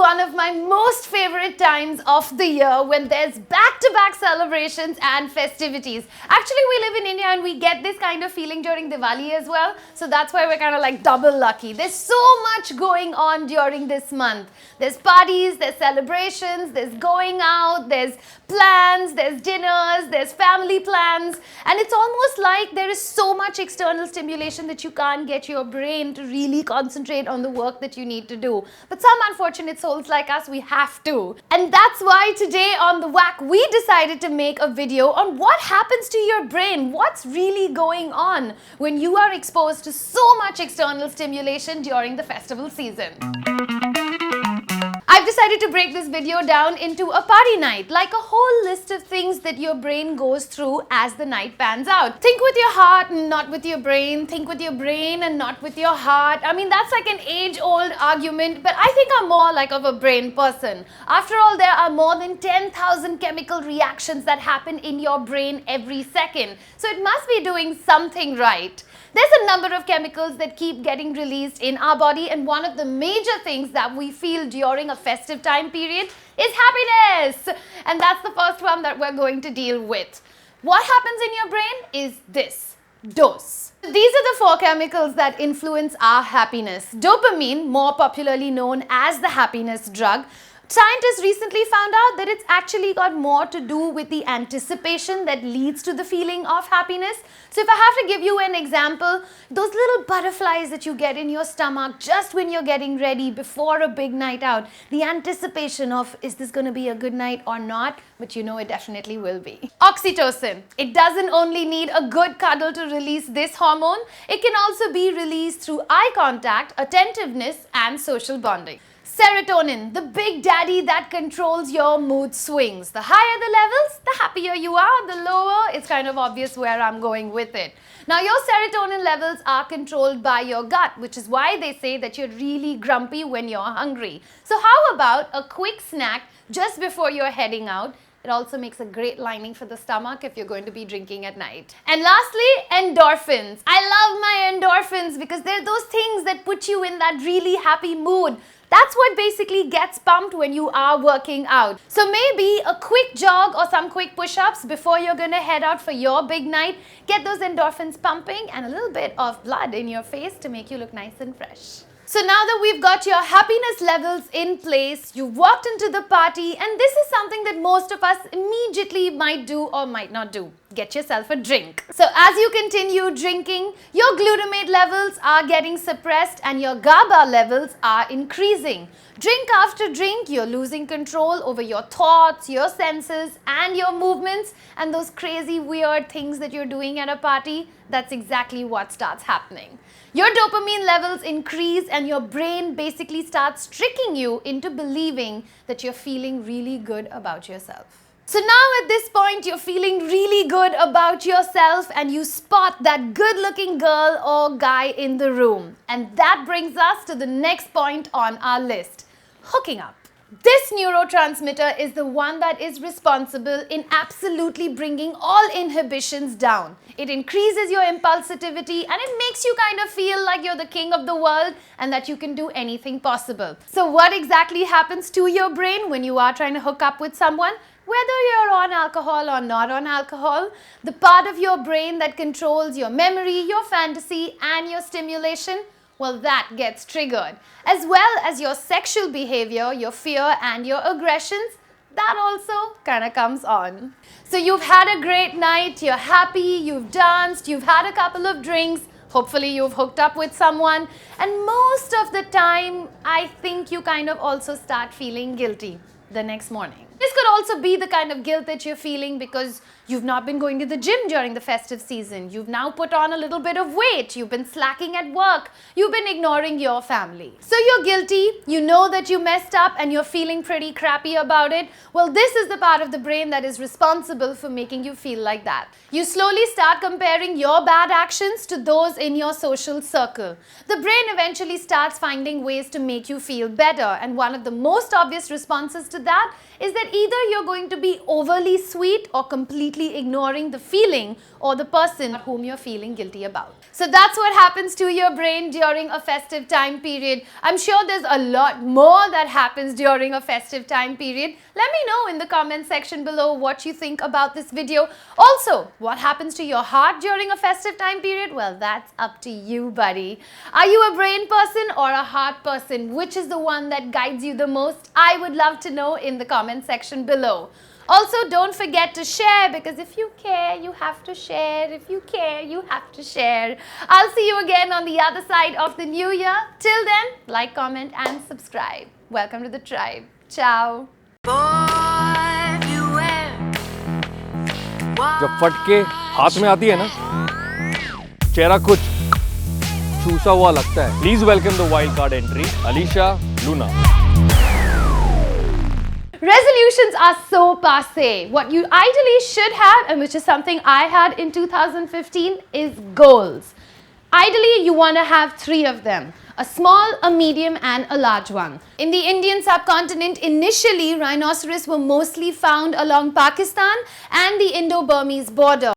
one of my most favorite times of the year when there's back-to-back celebrations and festivities. Actually, we live in India and we get this kind of feeling during Diwali as well. So that's why we're kind of like double lucky. There's so much going on during this month. There's parties, there's celebrations, there's going out, there's plans, there's dinners, there's family plans. And it's almost like there is so much external stimulation that you can't get your brain to really concentrate on the work that you need to do. But some unfortunate souls like us, we have to. And that's why today on The Whack, we decided to make a video on what happens to your brain, what's really going on when you are exposed to so much external stimulation during the festival season. I've decided to break this video down into a party night, like a whole list of things that your brain goes through as the night pans out. Think with your heart and not with your brain. Think with your brain and not with your heart. I mean, that's like an age-old argument, but I think I'm more like of a brain person. After all, there are more than 10,000 chemical reactions that happen in your brain every second. So it must be doing something right. There's a number of chemicals that keep getting released in our body, and one of the major things that we feel during a festive time period is happiness. And that's the first one that we're going to deal with. What happens in your brain is this: dose. These are the four chemicals that influence our happiness. Dopamine, more popularly known as the happiness drug. Scientists recently found out that it's actually got more to do with the anticipation that leads to the feeling of happiness. So if I have to give you an example, those little butterflies that you get in your stomach just when you're getting ready before a big night out, the anticipation of, is this going to be a good night or not? But you know it definitely will be. Oxytocin. It doesn't only need a good cuddle to release this hormone, it can also be released through eye contact, attentiveness, and social bonding. Serotonin, the big daddy that controls your mood swings. The higher the levels, the happier you are. The lower, it's kind of obvious where I'm going with it. Now, your serotonin levels are controlled by your gut, which is why they say that you're really grumpy when you're hungry. So how about a quick snack just before you're heading out? It also makes a great lining for the stomach if you're going to be drinking at night. And lastly, endorphins. I love my endorphins because they're those things that put you in that really happy mood. That's what basically gets pumped when you are working out. So maybe a quick jog or some quick push-ups before you're gonna head out for your big night. Get those endorphins pumping and a little bit of blood in your face to make you look nice and fresh. So now that we've got your happiness levels in place, you've walked into the party, and this is something that most of us immediately might do or might not do. Get yourself a drink. So as you continue drinking, your glutamate levels are getting suppressed and your GABA levels are increasing. Drink after drink, you're losing control over your thoughts, your senses, and your movements, and those crazy weird things that you're doing at a party. That's exactly what starts happening. Your dopamine levels increase and your brain basically starts tricking you into believing that you're feeling really good about yourself. So now at this point, you're feeling really good about yourself and you spot that good-looking girl or guy in the room. And that brings us to the next point on our list: hooking up. This neurotransmitter is the one that is responsible in absolutely bringing all inhibitions down. It increases your impulsivity and it makes you kind of feel like you're the king of the world and that you can do anything possible. So what exactly happens to your brain when you are trying to hook up with someone? Whether you're on alcohol or not on alcohol, the part of your brain that controls your memory, your fantasy, and your stimulation, well, that gets triggered. As well as your sexual behavior, your fear, and your aggressions, that also kind of comes on. So you've had a great night, you're happy, you've danced, you've had a couple of drinks, hopefully you've hooked up with someone, and most of the time, I think you kind of also start feeling guilty the next morning. This could also be the kind of guilt that you're feeling because you've not been going to the gym during the festive season. You've now put on a little bit of weight. You've been slacking at work. You've been ignoring your family. So you're guilty. You know that you messed up and you're feeling pretty crappy about it. Well, this is the part of the brain that is responsible for making you feel like that. You slowly start comparing your bad actions to those in your social circle. The brain eventually starts finding ways to make you feel better. And one of the most obvious responses to that is that that either you're going to be overly sweet or completely ignoring the feeling or the person whom you're feeling guilty about. So that's what happens to your brain during a festive time period. I'm sure there's a lot more that happens during a festive time period. Let me know in the comment section below what you think about this video. Also, what happens to your heart during a festive time period? Well, that's up to you, buddy. Are you a brain person or a heart person? Which is the one that guides you the most? I would love to know in the comment section below. Also, don't forget to share, because if you care, you have to share. If you care, you have to share. I'll see you again on the other side of the new year. Till then, like, comment and subscribe. Welcome to the tribe. Ciao. जब फटके हाथ में आती है ना, चेहरा कुछ चूसा हुआ लगता है. Please welcome the wild card entry, Alisha Luna. Resolutions are so passé. What you ideally should have, and which is something I had in 2015, is goals. Ideally, you want to have 3 of them. A small, a medium and a large one. In the Indian subcontinent, initially rhinoceros were mostly found along Pakistan and the Indo-Burmese border.